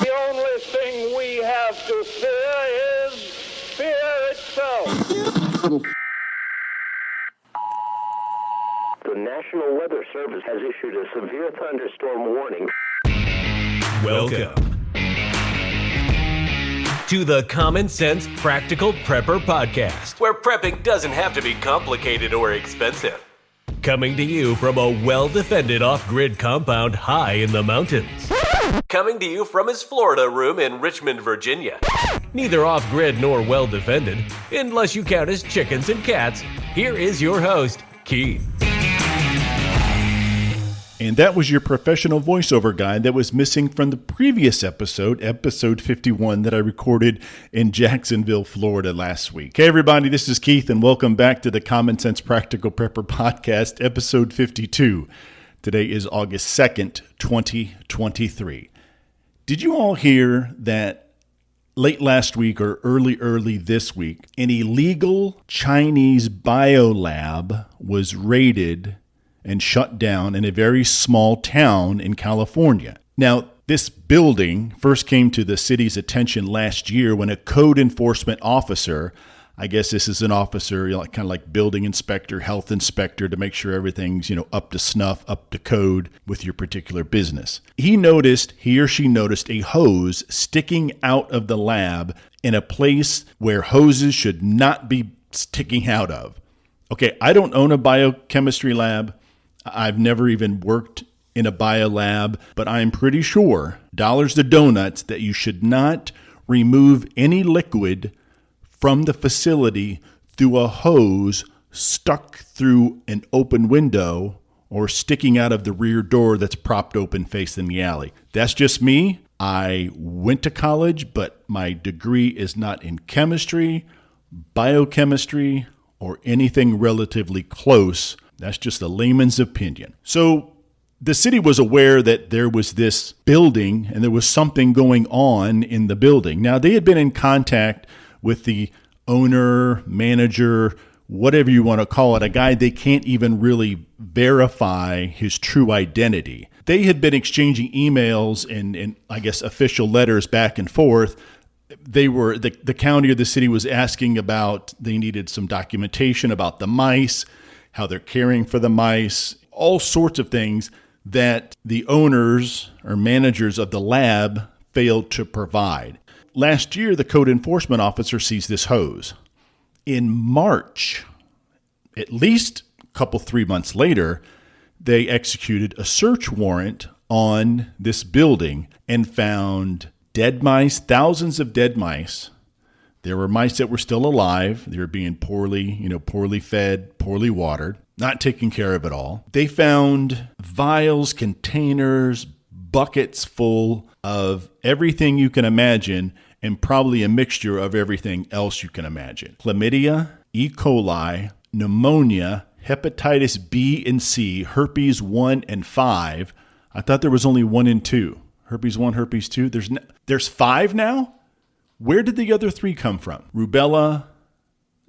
The only thing we have to fear is fear itself. The National Weather Service has issued a severe thunderstorm warning. Welcome to the Common Sense Practical Prepper Podcast, where prepping doesn't have to be complicated or expensive. Coming to you from a well-defended off-grid compound high in the mountains. Coming to you from his Florida room in Richmond, Virginia. Neither off-grid nor well-defended, unless you count his chickens and cats. Here is your host, Keith. And that was your professional voiceover guy that was missing from the previous episode, episode 51, that I recorded in Jacksonville, Florida last week. Hey, everybody, this is Keith, and welcome back to the Common Sense Practical Prepper Podcast, episode 52. Today is August 2nd, 2023. Did you all hear that late last week or early this week, an illegal Chinese biolab was raided and shut down in a very small town in California? Now, this building first came to the city's attention last year when a code enforcement officer, I guess this is an officer, kind of like building inspector, health inspector, to make sure everything's, up to snuff, up to code with your particular business. He or she noticed a hose sticking out of the lab in a place where hoses should not be sticking out of. Okay, I don't own a biochemistry lab. I've never even worked in a biolab, but I'm pretty sure, dollars to donuts, that you should not remove any liquid from the facility through a hose stuck through an open window or sticking out of the rear door that's propped open facing the alley. That's just me. I went to college, but my degree is not in chemistry, biochemistry, or anything relatively close. That's just a layman's opinion. So the city was aware that there was this building and there was something going on in the building. Now, they had been in contact with the owner, manager, whatever you want to call it, a guy they can't even really verify his true identity. They had been exchanging emails and I guess official letters back and forth. The county or the city was asking about, they needed some documentation about the mice, how they're caring for the mice, all sorts of things that the owners or managers of the lab failed to provide. Last year, the code enforcement officer sees this hose. In March, at least a couple, 3 months later, they executed a search warrant on this building and found dead mice, thousands of dead mice. There were mice that were still alive. They were being poorly fed, poorly watered, not taken care of at all. They found vials, containers, buckets full of everything you can imagine, and probably a mixture of everything else you can imagine. Chlamydia, E. coli, pneumonia, hepatitis B and C, herpes 1 and 5. I thought there was only 1 and 2. Herpes 1, herpes 2. There's 5 now? Where did the other 3 come from? Rubella,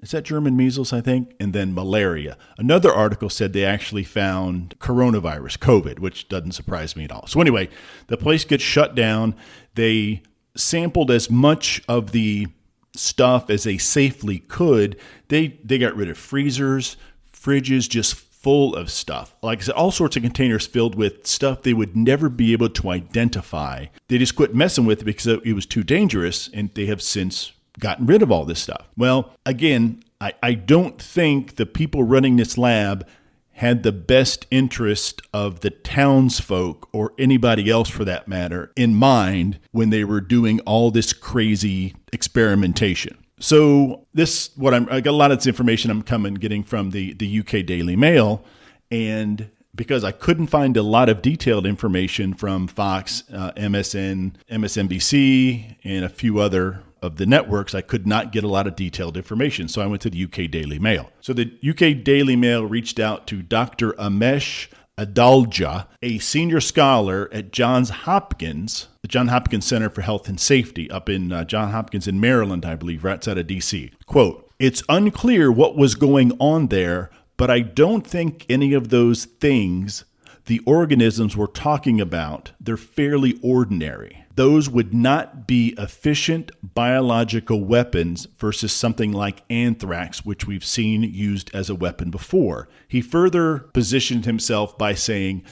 is that German measles, I think? And then malaria. Another article said they actually found coronavirus, COVID, which doesn't surprise me at all. So anyway, the place gets shut down. They sampled as much of the stuff as they safely could. They got rid of freezers, fridges, just full of stuff. Like I said, all sorts of containers filled with stuff they would never be able to identify. They just quit messing with it because it was too dangerous, and they have since gotten rid of all this stuff. Well, again, I don't think the people running this lab had the best interest of the townsfolk, or anybody else for that matter, in mind when they were doing all this crazy experimentation. So I got a lot of this information I'm getting from the UK Daily Mail, and because I couldn't find a lot of detailed information from Fox, MSN, MSNBC, and a few other of the networks, I could not get a lot of detailed information. So I went to the UK Daily Mail. So the UK Daily Mail reached out to Dr. Amesh Adalja, a senior scholar at Johns Hopkins, the Johns Hopkins Center for Health and Safety up in Johns Hopkins in Maryland, I believe, right outside of D.C. Quote, "It's unclear what was going on there, but I don't think any of those things the organisms we're talking about, they're fairly ordinary. those would not be efficient biological weapons versus something like anthrax, which we've seen used as a weapon before. He further positioned himself by saying,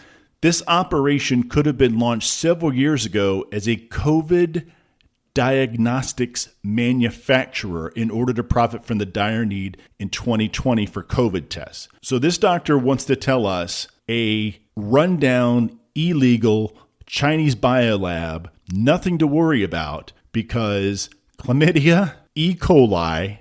this operation could have been launched several years ago as a COVID diagnostics manufacturer in order to profit from the dire need in 2020 for COVID tests. So this doctor wants to tell us a rundown, illegal Chinese biolab, nothing to worry about because chlamydia, E. coli,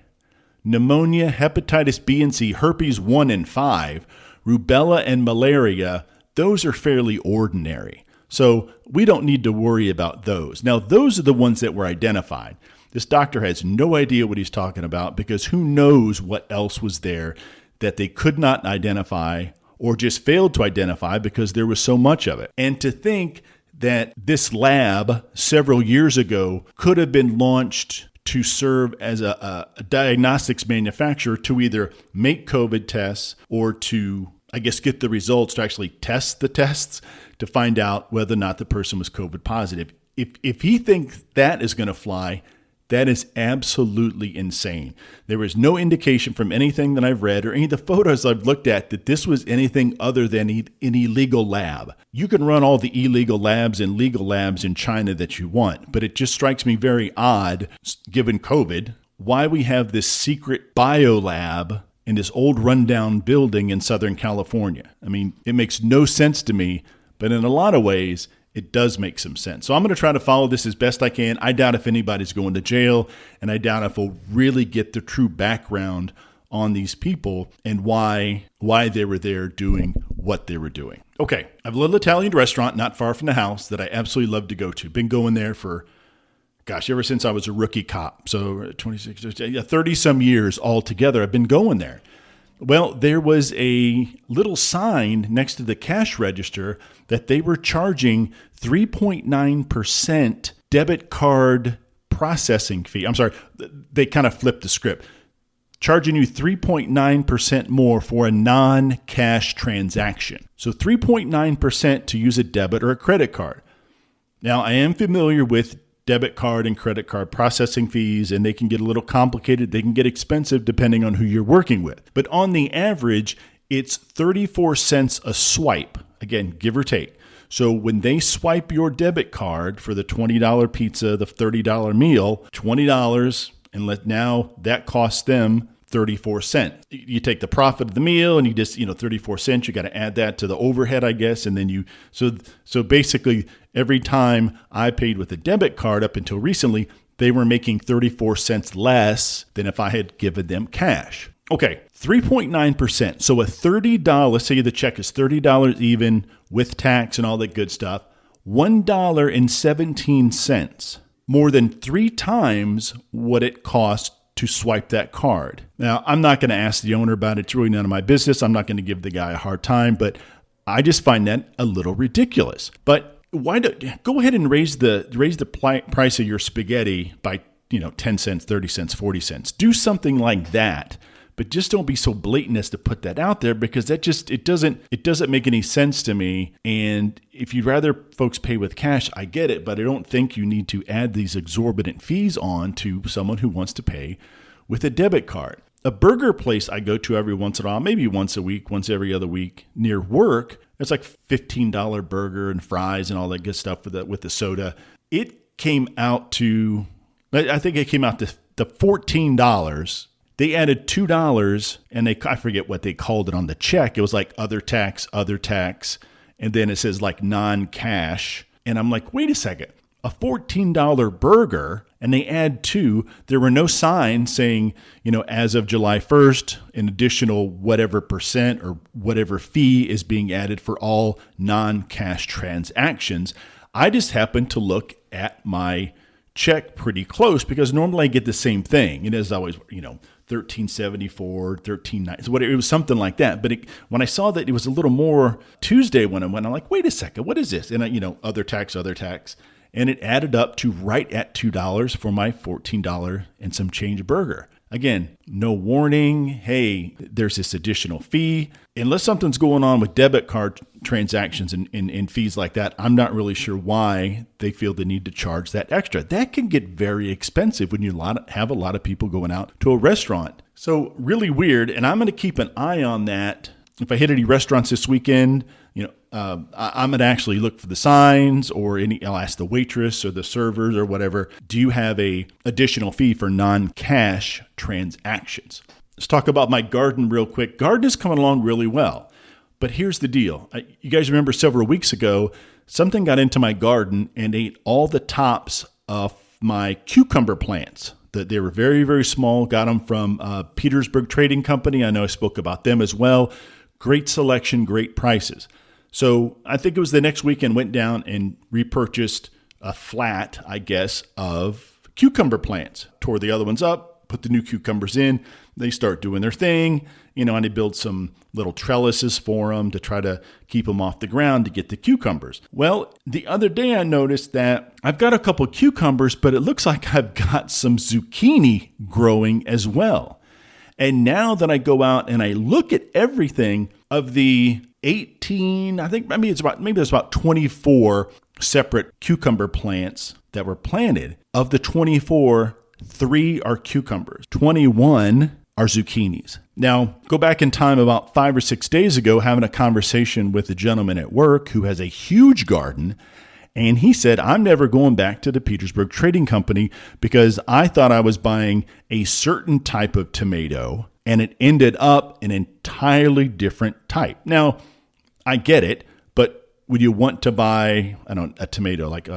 pneumonia, hepatitis B and C, herpes 1 and 5, rubella, and malaria, those are fairly ordinary. So we don't need to worry about those. Now, those are the ones that were identified. This doctor has no idea what he's talking about because who knows what else was there that they could not identify or just failed to identify because there was so much of it. And to think that this lab several years ago could have been launched to serve as a diagnostics manufacturer to either make COVID tests or to, I guess, get the results to actually test the tests to find out whether or not the person was COVID positive. If he thinks that is going to fly, that is absolutely insane. There was no indication from anything that I've read or any of the photos I've looked at that this was anything other than an illegal lab. You can run all the illegal labs and legal labs in China that you want, but it just strikes me very odd, given COVID, why we have this secret biolab in this old rundown building in Southern California. I mean, it makes no sense to me, but in a lot of ways, it does make some sense. So I'm going to try to follow this as best I can. I doubt if anybody's going to jail, and I doubt if we'll really get the true background on these people and why they were there doing what they were doing. Okay, I have a little Italian restaurant not far from the house that I absolutely love to go to. Been going there for, ever since I was a rookie cop. So 30-some years altogether, I've been going there. Well, there was a little sign next to the cash register that they were charging 3.9% debit card processing fee. I'm sorry, they kind of flipped the script. Charging you 3.9% more for a non-cash transaction. So 3.9% to use a debit or a credit card. Now, I am familiar with debit card and credit card processing fees, and they can get a little complicated. They can get expensive depending on who you're working with. But on the average, it's 34 cents a swipe. Again, give or take. So when they swipe your debit card for the $20 pizza, the $30 meal, $20, and now that costs them 34 cents. You take the profit of the meal and you just, 34 cents, you got to add that to the overhead, I guess. And then so basically every time I paid with a debit card up until recently, they were making 34 cents less than if I had given them cash. Okay, 3.9%. So a $30, let's say the check is $30 even with tax and all that good stuff, $1.17, more than 3 times what it cost to swipe that card. Now, I'm not going to ask the owner about it. It's really none of my business. I'm not going to give the guy a hard time, but I just find that a little ridiculous. But go ahead and raise the price of your spaghetti by 10 cents, 30 cents, 40 cents. Do something like that. But just don't be so blatant as to put that out there because it doesn't make any sense to me. And if you'd rather folks pay with cash, I get it, but I don't think you need to add these exorbitant fees on to someone who wants to pay with a debit card. A burger place I go to every once in a while, maybe once a week, once every other week near work, it's like $15 burger and fries and all that good stuff with the soda. It came out to, I think it came out to the $14. They added $2 and I forget what they called it on the check. It was like other tax. And then it says like non-cash. And I'm like, wait a second, a $14 burger and they add 2. There were no signs saying, as of July 1st, an additional whatever percent or whatever fee is being added for all non-cash transactions. I just happened to look at my check pretty close because normally I get the same thing. It is always, $13.74, $13.90. So it was something like that. But when I saw that it was a little more Tuesday when I went, I'm like, wait a second, what is this? And other tax. And it added up to right at $2 for my $14 and some change burger. Again, no warning. Hey, there's this additional fee. Unless something's going on with debit card transactions and fees like that, I'm not really sure why they feel the need to charge that extra. That can get very expensive when you have a lot of people going out to a restaurant. So really weird. And I'm going to keep an eye on that. If I hit any restaurants this weekend, I'm going to actually look for the signs I'll ask the waitress or the servers or whatever, do you have a additional fee for non-cash transactions? Let's talk about my garden real quick. Garden is coming along really well, but here's the deal. You guys remember several weeks ago, something got into my garden and ate all the tops of my cucumber plants. They were very, very small, got them from Petersburg Trading Company. I know I spoke about them as well. Great selection, great prices. So I think it was the next weekend, went down and repurchased a flat, I guess, of cucumber plants. Tore the other ones up, put the new cucumbers in. They start doing their thing, and I build some little trellises for them to try to keep them off the ground to get the cucumbers. Well, the other day I noticed that I've got a couple cucumbers, but it looks like I've got some zucchini growing as well. And now that I go out and I look at everything of the 18, I think maybe there's about 24 separate cucumber plants that were planted. Of the 24, 3 are cucumbers. 21 are zucchinis. Now, go back in time about 5 or 6 days ago, having a conversation with a gentleman at work who has a huge garden. And he said, I'm never going back to the Petersburg Trading Company because I thought I was buying a certain type of tomato and it ended up an entirely different type. Now, I get it, but would you want to buy, a tomato like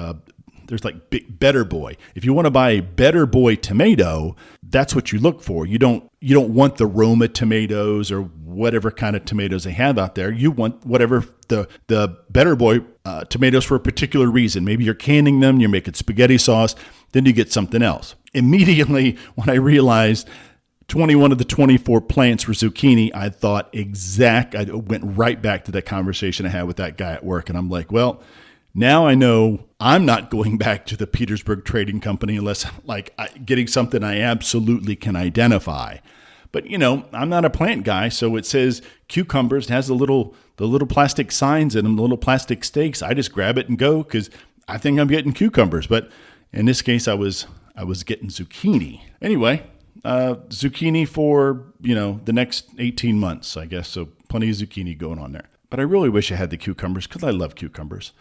there's like Better Boy. If you want to buy a Better Boy tomato, that's what you look for. You don't want the Roma tomatoes or whatever kind of tomatoes they have out there. You want whatever the Better Boy tomatoes for a particular reason. Maybe you're canning them, you're making spaghetti sauce, then you get something else. Immediately when I realized 21 of the 24 plants were zucchini, I went right back to that conversation I had with that guy at work. And I'm like, well, now I know I'm not going back to the Petersburg Trading Company unless getting something I absolutely can identify. But, I'm not a plant guy, so it says cucumbers. It has the little plastic signs in them, the little plastic stakes. I just grab it and go because I think I'm getting cucumbers. But in this case, I was getting zucchini. Anyway, zucchini for, the next 18 months, I guess. So plenty of zucchini going on there. But I really wish I had the cucumbers because I love cucumbers.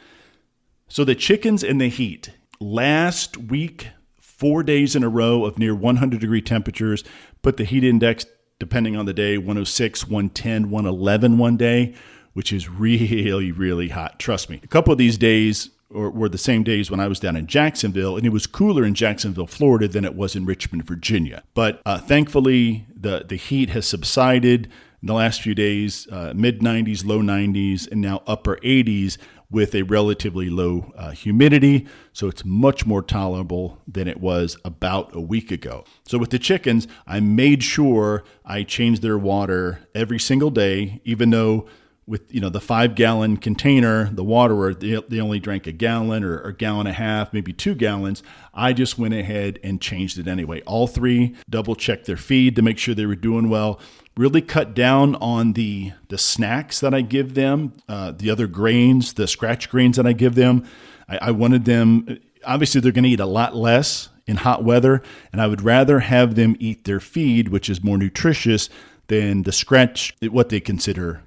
So the chickens and the heat. Last week, 4 days in a row of near 100-degree temperatures. Put the heat index, depending on the day, 106, 110, 111 one day, which is really, really hot. Trust me. A couple of these days were the same days when I was down in Jacksonville, and it was cooler in Jacksonville, Florida than it was in Richmond, Virginia. But thankfully, the heat has subsided in the last few days, mid-90s, low 90s, and now upper 80s with a relatively low humidity. So it's much more tolerable than it was about a week ago. So with the chickens, I made sure I changed their water every single day, even though with the 5-gallon container, the water, they only drank a gallon or a gallon and a half, maybe 2 gallons. I just went ahead and changed it anyway. All 3, double-checked their feed to make sure they were doing well. Really cut down on the snacks that I give them, the other grains, the scratch grains that I give them. I wanted them, obviously they're going to eat a lot less in hot weather, and I would rather have them eat their feed, which is more nutritious than the scratch, what they consider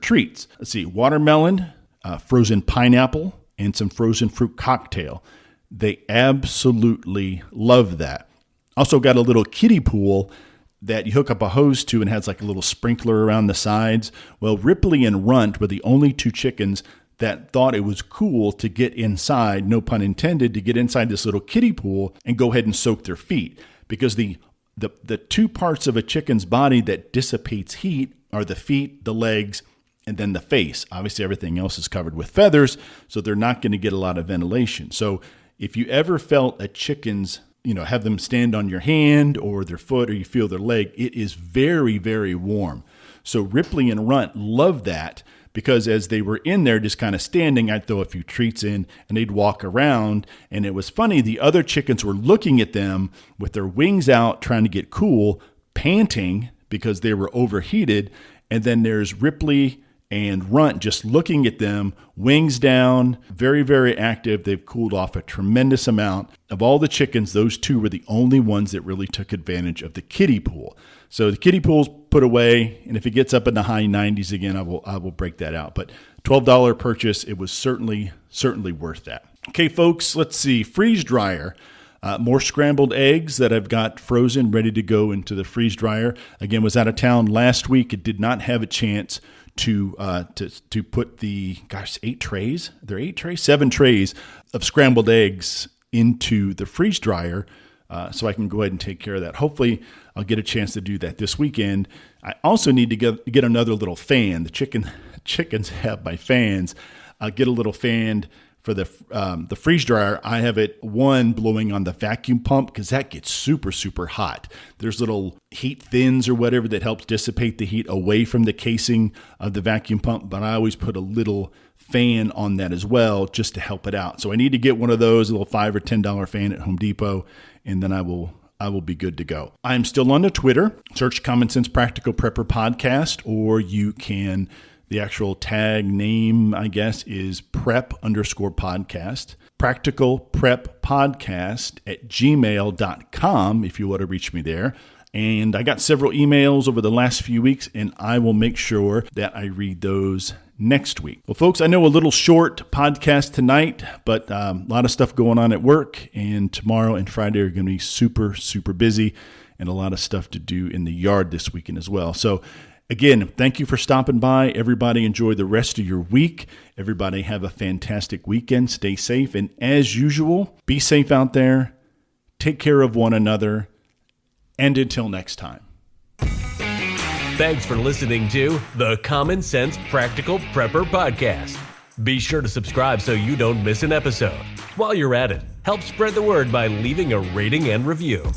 treats. Let's see, watermelon, frozen pineapple, and some frozen fruit cocktail. They absolutely love that. Also got a little kiddie pool that you hook up a hose to and has like a little sprinkler around the sides. Well, Ripley and Runt were the only 2 chickens that thought it was cool to get inside, no pun intended, to get inside this little kiddie pool and go ahead and soak their feet. Because the 2 parts of a chicken's body that dissipates heat are the feet, the legs, and then the face. Obviously, everything else is covered with feathers, so they're not going to get a lot of ventilation. So if you ever felt a chicken's, have them stand on your hand or their foot, or you feel their leg, it is very, very warm. So Ripley and Runt love that because as they were in there just kind of standing, I'd throw a few treats in and they'd walk around. And it was funny, the other chickens were looking at them with their wings out, trying to get cool, panting because they were overheated. And then there's Ripley and Runt just looking at them, wings down, very, very active. They've cooled off a tremendous amount. Of all the chickens, those two were the only ones that really took advantage of the kiddie pool. So the kiddie pool's put away, and if it gets up in the high 90s again, I will break that out. But $12 purchase, it was certainly worth that. Okay, folks, let's see. Freeze dryer. More scrambled eggs that I've got frozen, ready to go into the freeze dryer. Again, was out of town last week. It did not have a chance to put the 8 trays. There are 8 trays, 7 trays of scrambled eggs into the freeze dryer, so I can go ahead and take care of that. Hopefully, I'll get a chance to do that this weekend. I also need to get another little fan. The chickens have my fans. I'll get a little fan for the freeze dryer. I have it blowing on the vacuum pump because that gets super, super hot. There's little heat fins or whatever that helps dissipate the heat away from the casing of the vacuum pump, but I always put a little fan on that as well just to help it out. So I need to get one of those, a little $5 or $10 fan at Home Depot, and then I will be good to go. I'm still on the Twitter. Search Common Sense Practical Prepper Podcast, or you can, the actual tag name, I guess, is prep_podcast. Practical Prep Podcast at gmail.com if you want to reach me there. And I got several emails over the last few weeks, and I will make sure that I read those next week. Well, folks, I know a little short podcast tonight, but a lot of stuff going on at work, and tomorrow and Friday are going to be super, super busy, and a lot of stuff to do in the yard this weekend as well. So again, thank you for stopping by. Everybody enjoy the rest of your week. Everybody have a fantastic weekend. Stay safe, and as usual, be safe out there. Take care of one another, and until next time. Thanks for listening to the Common Sense Practical Prepper Podcast. Be sure to subscribe so you don't miss an episode. While you're at it, help spread the word by leaving a rating and review.